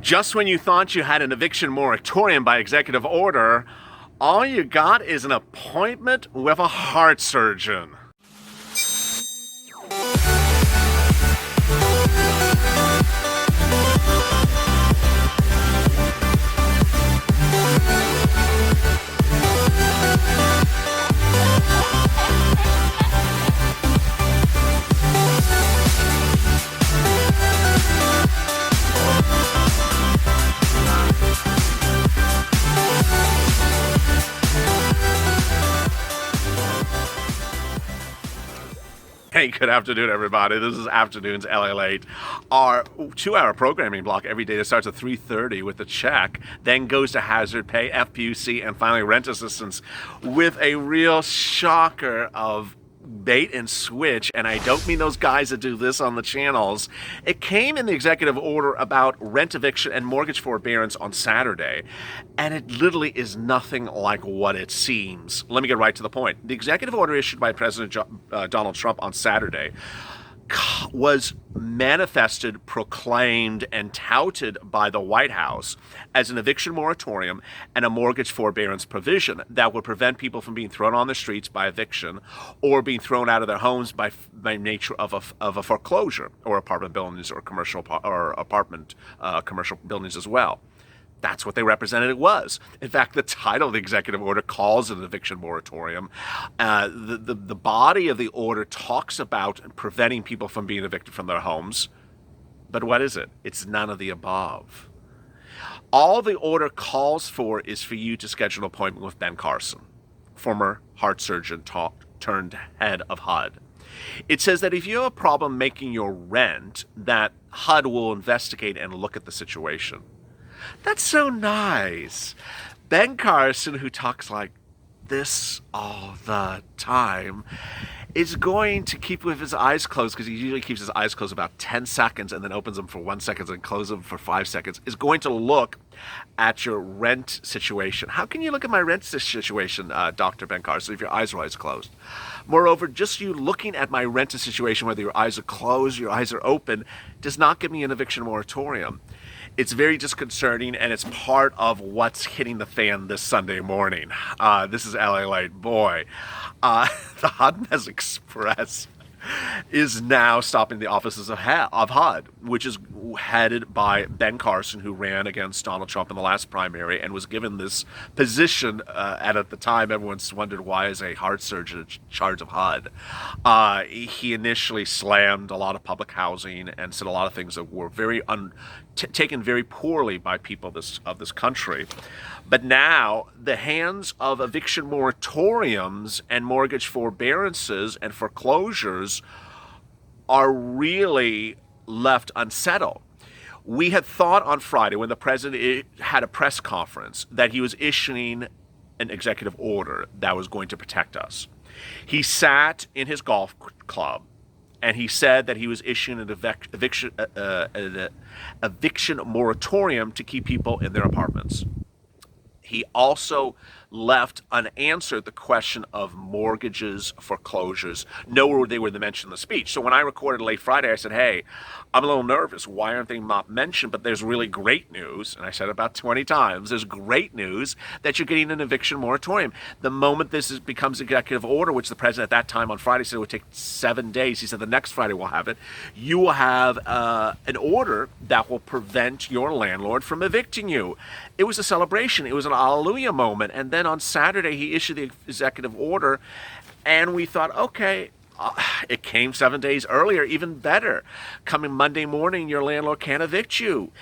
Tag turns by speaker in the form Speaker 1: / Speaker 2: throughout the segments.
Speaker 1: Just when you thought you had an eviction moratorium by executive order, all you got is an appointment with a heart surgeon. Hey, good afternoon, everybody. This is Afternoons LALATE, our 2-hour programming block every day that starts at 3:30 with a check, then goes to hazard pay, FPUC, and finally rent assistance with a real shocker of bait and switch, and I don't mean those guys that do this on the channels. It came in the executive order about rent eviction and mortgage forbearance on Saturday, and it literally is nothing like what it seems. Let me get right to the point. The executive order issued by President Donald Trump on Saturday was manifested, proclaimed, and touted by the White House as an eviction moratorium and a mortgage forbearance provision that would prevent people from being thrown on the streets by eviction or being thrown out of their homes by nature of a foreclosure or apartment buildings or commercial buildings as well. That's what they represented it was. In fact, the title of the executive order calls it an eviction moratorium. The body of the order talks about preventing people from being evicted from their homes. But what is it? It's none of the above. All the order calls for is for you to schedule an appointment with Ben Carson, former heart surgeon turned head of HUD. It says that if you have a problem making your rent, that HUD will investigate and look at the situation. That's so nice. Ben Carson, who talks like this all the time, is going to keep with his eyes closed, because he usually keeps his eyes closed about 10 seconds and then opens them for 1 second and closes them for 5 seconds, is going to look at your rent situation. How can you look at my rent situation, Dr. Ben Carson, if your eyes are always closed? Moreover, just you looking at my rent situation, whether your eyes are closed, your eyes are open, does not give me an eviction moratorium. It's very disconcerting, and it's part of what's hitting the fan this Sunday morning. This is LALATE. Boy, the HUD Express is now stopping the offices of HUD, which is headed by Ben Carson, who ran against Donald Trump in the last primary and was given this position. And at the time, everyone's wondered, why is a heart surgeon in charge of HUD? He initially slammed a lot of public housing and said a lot of things that were very taken very poorly by people of this country. But now the hands of eviction moratoriums and mortgage forbearances and foreclosures are really left unsettled. We had thought on Friday, when the president had a press conference, that he was issuing an executive order that was going to protect us. He sat in his golf club and he said that he was issuing an eviction moratorium to keep people in their apartments. He also left unanswered the question of mortgages, foreclosures. Nowhere they were mentioned in the speech. So when I recorded late Friday, I said, hey, I'm a little nervous. Why aren't they not mentioned? But there's really great news, and I said it about 20 times, there's great news that you're getting an eviction moratorium. The moment this becomes executive order, which the president at that time on Friday said it would take 7 days, he said the next Friday we'll have it, you will have an order that will prevent your landlord from evicting you. It was a celebration. It was an hallelujah moment. And then on Saturday, he issued the executive order, and we thought, okay, it came 7 days earlier, even better. Coming Monday morning, your landlord can't evict you.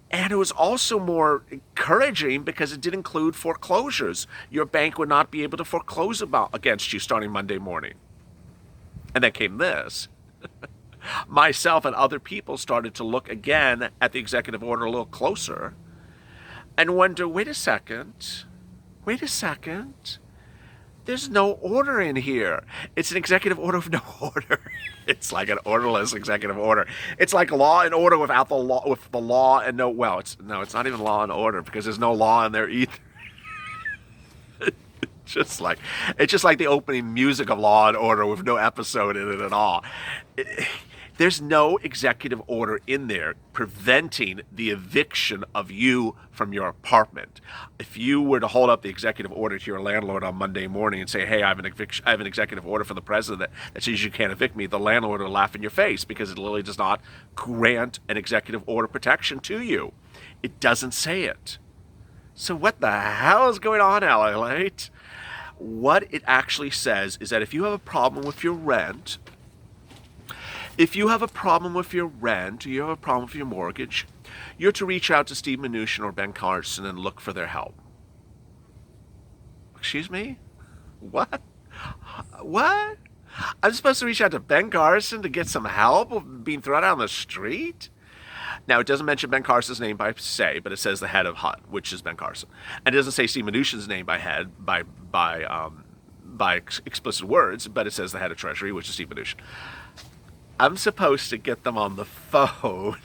Speaker 1: And it was also more encouraging because it did include foreclosures. Your bank would not be able to foreclose against you starting Monday morning. And then came this. Myself and other people started to look again at the executive order a little closer and wonder, wait a second, there's no order in here. It's an executive order with no order. It's like an orderless executive order. It's like law and order without the law, with the law and no, well, it's not even law and order because there's no law in there either. It's just like the opening music of Law and Order with no episode in it at all. There's no executive order in there preventing the eviction of you from your apartment. If you were to hold up the executive order to your landlord on Monday morning and say, hey, I have an executive order from the president that says you can't evict me, the landlord will laugh in your face because it literally does not grant an executive order protection to you. It doesn't say it. So what the hell is going on, LALATE? What it actually says is that if you have a problem with your rent, if you have a problem with your rent, or you have a problem with your mortgage, you're to reach out to Steve Mnuchin or Ben Carson and look for their help. Excuse me? What? What? I'm supposed to reach out to Ben Carson to get some help with being thrown out on the street? Now, it doesn't mention Ben Carson's name by say, but it says the head of HUD, which is Ben Carson. And it doesn't say Steve Mnuchin's name by explicit words, but it says the head of Treasury, which is Steve Mnuchin. I'm supposed to get them on the phone,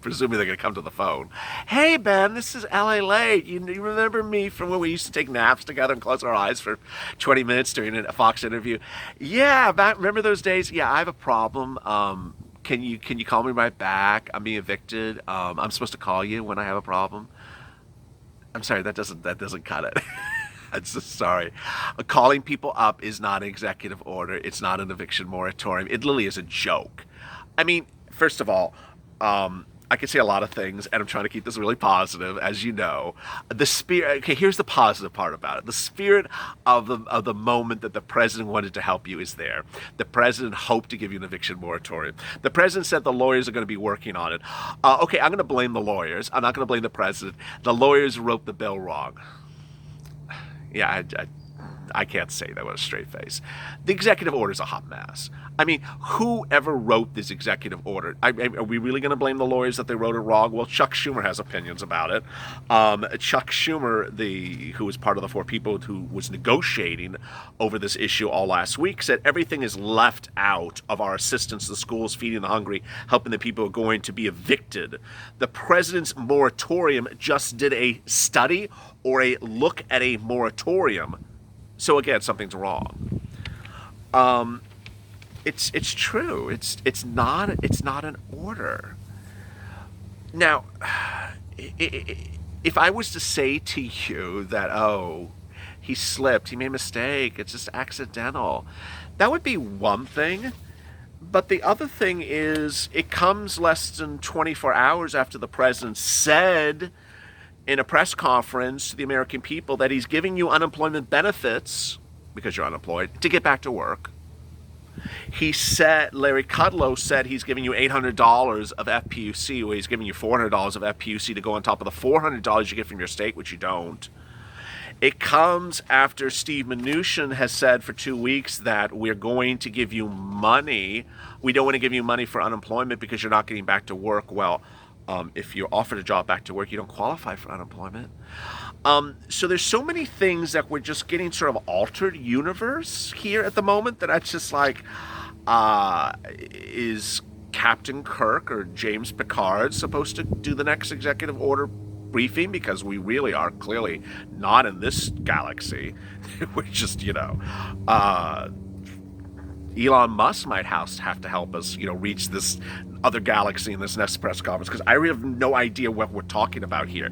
Speaker 1: presumably they're going to come to the phone. Hey, Ben, this is LALATE. You remember me from when we used to take naps together and close our eyes for 20 minutes during a Fox interview? Yeah, remember those days? Yeah, I have a problem. Can you call me right back? I'm being evicted. I'm supposed to call you when I have a problem. I'm sorry, that doesn't cut it. I'm so sorry. Calling people up is not an executive order. It's not an eviction moratorium. It literally is a joke. I mean, first of all, I can say a lot of things, and I'm trying to keep this really positive, as you know. The spirit. Okay, here's the positive part about it. The spirit of the moment that the president wanted to help you is there. The president hoped to give you an eviction moratorium. The president said the lawyers are going to be working on it. Okay, I'm going to blame the lawyers. I'm not going to blame the president. The lawyers wrote the bill wrong. Yeah, I can't say that with a straight face. The executive order is a hot mess. I mean, whoever wrote this executive order? Are we really going to blame the lawyers that they wrote it wrong? Well, Chuck Schumer has opinions about it. Chuck Schumer, who was part of the four people who was negotiating over this issue all last week, said everything is left out of our assistance to the schools, feeding the hungry, helping the people who are going to be evicted. The president's moratorium just did a study or a look at a moratorium. So again, something's wrong. It's true. It's not an order. Now, if I was to say to you that, oh, he slipped, he made a mistake, it's just accidental, that would be one thing. But the other thing is, it comes less than 24 hours after the president said in a press conference to the American people that he's giving you unemployment benefits, because you're unemployed, to get back to work. He said, Larry Kudlow said he's giving you $800 of FPUC, or he's giving you $400 of FPUC to go on top of the $400 you get from your state, which you don't. It comes after Steve Mnuchin has said for 2 weeks that we're going to give you money. We don't want to give you money for unemployment because you're not getting back to work. Well, if you're offered a job back to work, you don't qualify for unemployment. So there's so many things that we're just getting sort of altered universe here at the moment that it's just like, is Captain Kirk or James Picard supposed to do the next executive order briefing? Because we really are clearly not in this galaxy. We're just, Elon Musk might have to help us, reach this other galaxy in this next press conference, because I really have no idea what we're talking about here.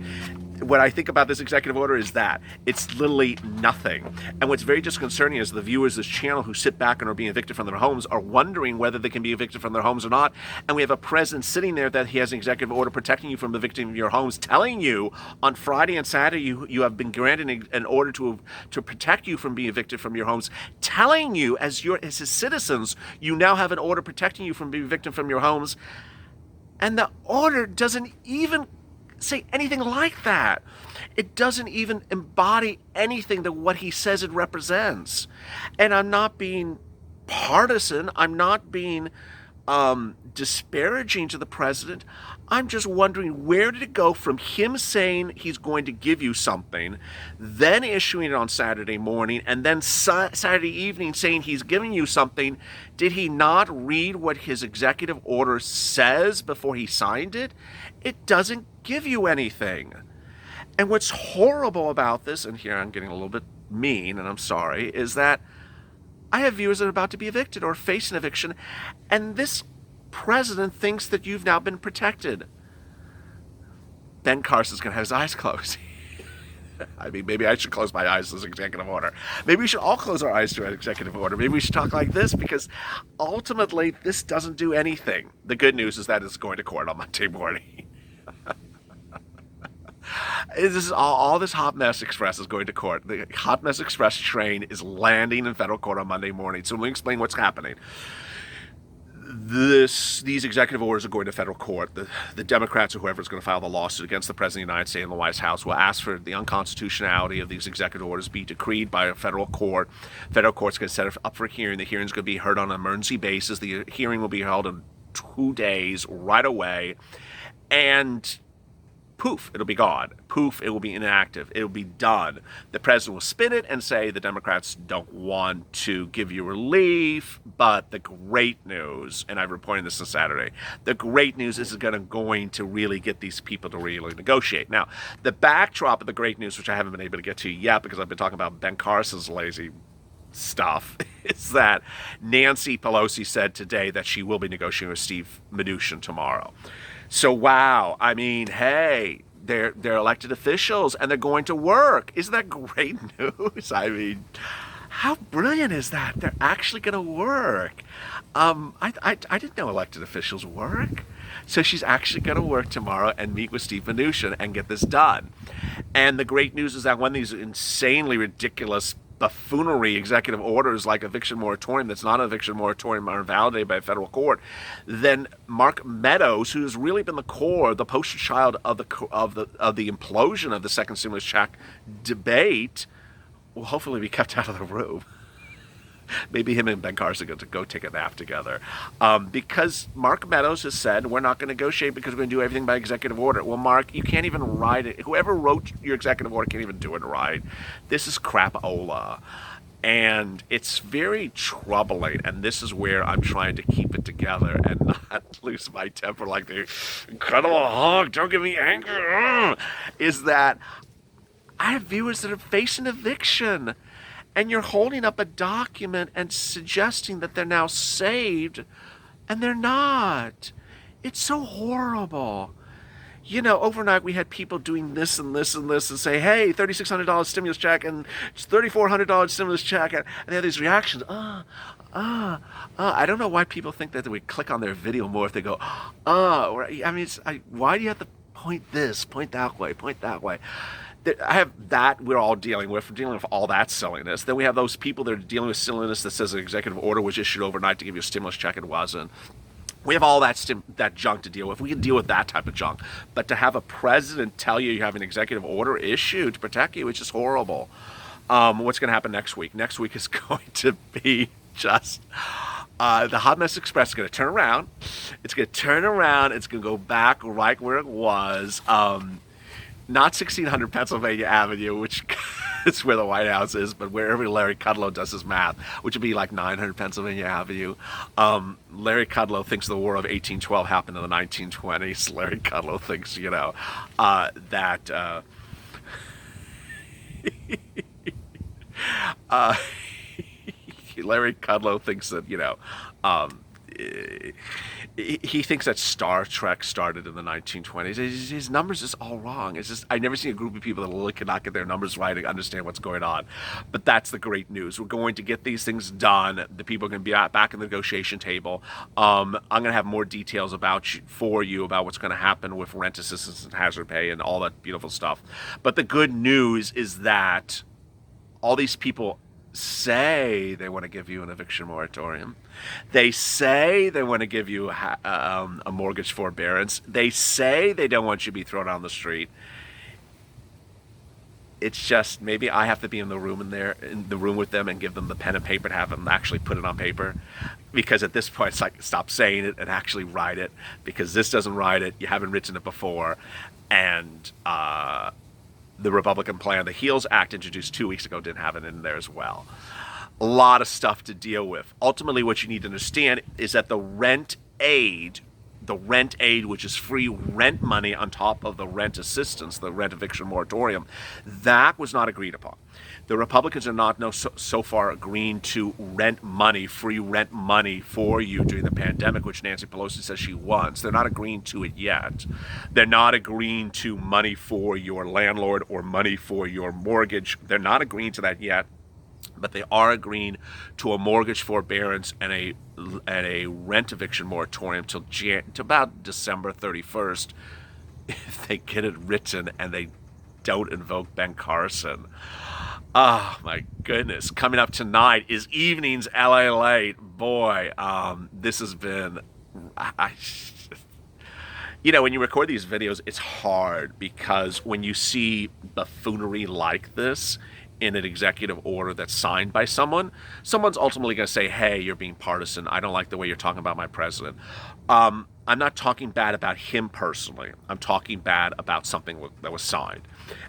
Speaker 1: What I think about this executive order is that it's literally nothing. And what's very disconcerting is the viewers of this channel who sit back and are being evicted from their homes are wondering whether they can be evicted from their homes or not. And we have a president sitting there that he has an executive order protecting you from evicting your homes, telling you on Friday and Saturday you have been granted an order to protect you from being evicted from your homes, telling you as his citizens you now have an order protecting you from being evicted from your homes. And the order doesn't even say anything like that. It doesn't even embody anything to what he says it represents. And I'm not being partisan. I'm not being disparaging to the president. I'm just wondering, where did it go from him saying he's going to give you something, then issuing it on Saturday morning, and then Saturday evening saying he's giving you something? Did he not read what his executive order says before he signed it? It doesn't give you anything. And what's horrible about this, and here I'm getting a little bit mean, and I'm sorry, is that I have viewers that are about to be evicted or face an eviction, and this president thinks that you've now been protected. Ben Carson's going to have his eyes closed. I mean, maybe I should close my eyes to this executive order. Maybe we should all close our eyes to an executive order. Maybe we should talk like this, because ultimately this doesn't do anything. The good news is that it's going to court on Monday morning. This is all this Hot Mess Express is going to court. The Hot Mess Express train is landing in federal court on Monday morning. So let me explain what's happening. These executive orders are going to federal court. The Democrats or whoever is going to file the lawsuit against the President of the United States and the White House will ask for the unconstitutionality of these executive orders be decreed by a federal court. Federal court's going to set it up for a hearing. The hearing's going to be heard on an emergency basis. The hearing will be held in 2 days right away. And poof, it'll be gone. Poof, it will be inactive. It'll be done. The president will spin it and say the Democrats don't want to give you relief, but the great news, and I'm reporting this on Saturday, the great news is going to really get these people to really negotiate. Now, the backdrop of the great news, which I haven't been able to get to yet because I've been talking about Ben Carson's lazy stuff, is that Nancy Pelosi said today that she will be negotiating with Steve Mnuchin tomorrow. So, wow, I mean, hey, they're elected officials and they're going to work. Isn't that great news? I mean, how brilliant is that? They're actually going to work. I didn't know elected officials work. So she's actually going to work tomorrow and meet with Steve Mnuchin and get this done. And the great news is that when these insanely ridiculous buffoonery executive orders like eviction moratorium that's not an eviction moratorium are invalidated by a federal court, then Mark Meadows, who's really been the core, the poster child of the implosion of the second stimulus check debate, will hopefully be kept out of the room. Maybe him and Ben Carson get to go take a nap together. Because Mark Meadows has said, we're not going to negotiate because we're going to do everything by executive order. Well, Mark, you can't even write it. Whoever wrote your executive order can't even do it right. This is crapola. And it's very troubling. And this is where I'm trying to keep it together and not lose my temper like the Incredible Hulk. Don't get me angry. Is that I have viewers that are facing eviction. And you're holding up a document and suggesting that they're now saved, and they're not. It's so horrible. You know, overnight we had people doing this and this and this and say, hey, $3,600 stimulus check and $3,400 stimulus check. And they have these reactions. I don't know why people think that we click on their video more if they go, I mean, why do you have to point this, point that way, point that way? I have that we're all dealing with. We're dealing with all that silliness. Then we have those people that are dealing with silliness that says an executive order was issued overnight to give you a stimulus check and wasn't. We have all that junk to deal with. We can deal with that type of junk. But to have a president tell you you have an executive order issued to protect you, it's just horrible. What's going to happen next week? Next week is going to be just... the Hot Mess Express is going to turn around. It's going to turn around. It's going to go back right where it was. Not 1600 Pennsylvania Avenue, which is where the White House is, but wherever Larry Kudlow does his math, which would be like 900 Pennsylvania Avenue. Larry Kudlow thinks the War of 1812 happened in the 1920s. Larry Kudlow thinks, that... Larry Kudlow thinks that, he thinks that Star Trek started in the 1920s. His numbers is all wrong. It's just, I've never seen a group of people that literally cannot get their numbers right and understand what's going on. But that's the great news. We're going to get these things done. The people are going to be back in the negotiation table. I'm going to have more details about what's going to happen with rent assistance and hazard pay and all that beautiful stuff. But the good news is that all these people say they want to give you an eviction moratorium. They say they want to give you a mortgage forbearance. They say they don't want you to be thrown on the street. It's just maybe I have to be in the room with them and give them the pen and paper to have them actually put it on paper. Because at this point, it's like, stop saying it and actually write it. Because this doesn't write it. You haven't written it before. And the Republican plan, the HEALS Act introduced 2 weeks ago, didn't have it in there as well. A lot of stuff to deal with. Ultimately, what you need to understand is that the rent aid the rent aid, which is free rent money on top of the rent assistance, the rent eviction moratorium, that was not agreed upon. The Republicans are not so far agreeing to rent money, free rent money for you during the pandemic, which Nancy Pelosi says she wants. They're not agreeing to it yet. They're not agreeing to money for your landlord or money for your mortgage. They're not agreeing to that yet. But they are agreeing to a mortgage forbearance and a rent eviction moratorium till about December 31st, if they get it written and they don't invoke Ben Carson. Oh my goodness! Coming up tonight is Evenings LALATE. Boy, this has been. When you record these videos, it's hard because when you see buffoonery like this in an executive order that's signed by someone's ultimately going to say, hey, you're being partisan. I don't like the way you're talking about my president. I'm not talking bad about him personally. I'm talking bad about something that was signed.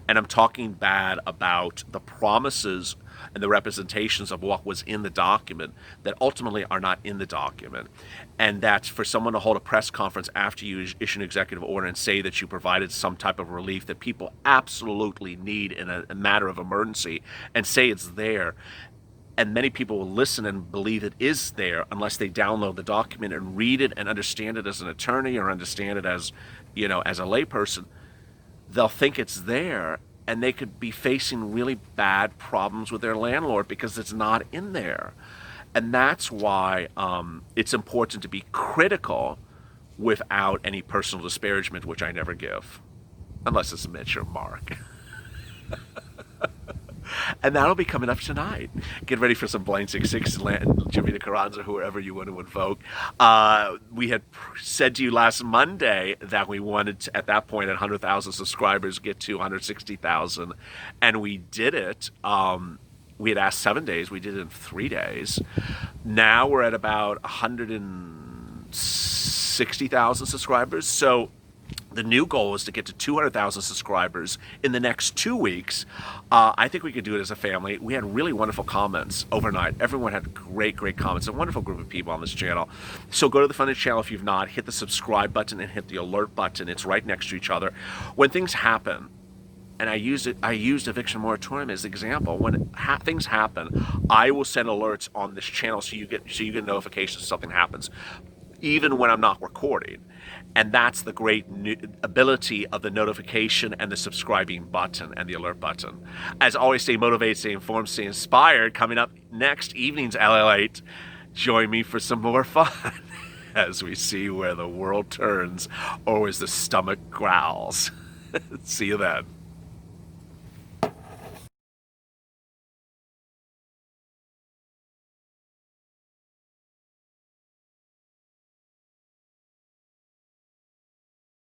Speaker 1: And I'm talking bad about the promises and the representations of what was in the document that ultimately are not in the document. And that for someone to hold a press conference after you issue an executive order and say that you provided some type of relief that people absolutely need in a matter of emergency and say it's there, and many people will listen and believe it is there unless they download the document and read it and understand it as an attorney or understand it as, as a layperson. They'll think it's there, and they could be facing really bad problems with their landlord because it's not in there. And that's why it's important to be critical without any personal disparagement, which I never give, unless it's Mitch or Mark. And that'll be coming up tonight. Get ready for some Blind 66, Jimmy the Carranza, whoever you want to invoke. We had said to you last Monday that we wanted to, at that point, at 100,000 subscribers, get to 160,000. And we did it. We had asked 7 days. We did it in 3 days. Now we're at about 160,000 subscribers. So the new goal is to get to 200,000 subscribers in the next 2 weeks. I think we could do it as a family. We had really wonderful comments overnight. Everyone had great comments. A wonderful group of people on this channel. So go to the front of the channel if you've not. Hit the subscribe button and hit the alert button. It's right next to each other. When things happen, and I used Eviction Moratorium as an example. When things happen, I will send alerts on this channel so you get notifications if something happens, even when I'm not recording. And that's the great ability of the notification and the subscribing button and the alert button. As always, stay motivated, stay informed, stay inspired. Coming up next, Evenings LALATE. Join me for some more fun as we see where the world turns or as the stomach growls. See you then.